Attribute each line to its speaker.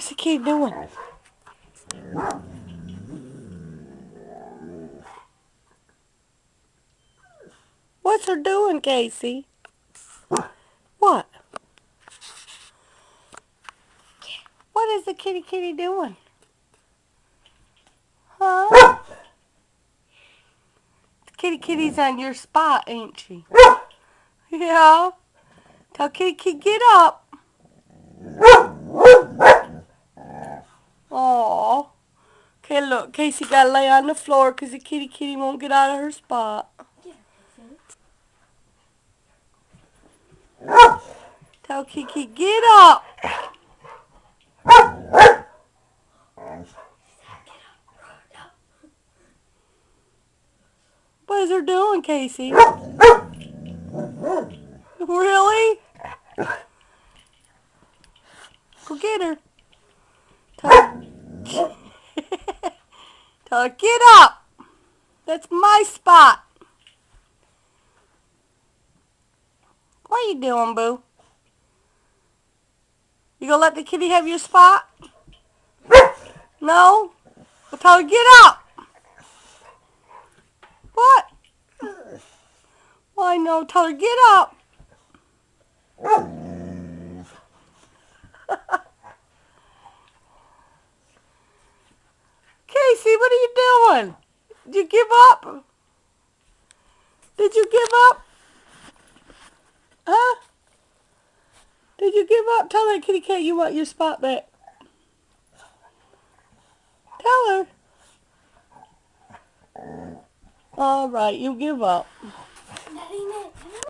Speaker 1: What's the kitty doing? What's her doing, Casey? What? What is the kitty doing? Huh? Kitty's on your spot, ain't she? Yeah. Tell Kitty, get up. Aw. Okay, look, Casey gotta lay on the floor because the kitty won't get out of her spot. Tell Kiki, get up. What is her doing, Casey? Really? Go get her. Tell her, get up. That's my spot. What are you doing, boo? You gonna let the kitty have your spot? No? Well, tell her, get up. What? Why no? Tell her, get up. Casey, what are you doing? Did you give up? Did you give up? Huh? Did you give up? Tell that kitty cat you want your spot back. Tell her. All right, you give up.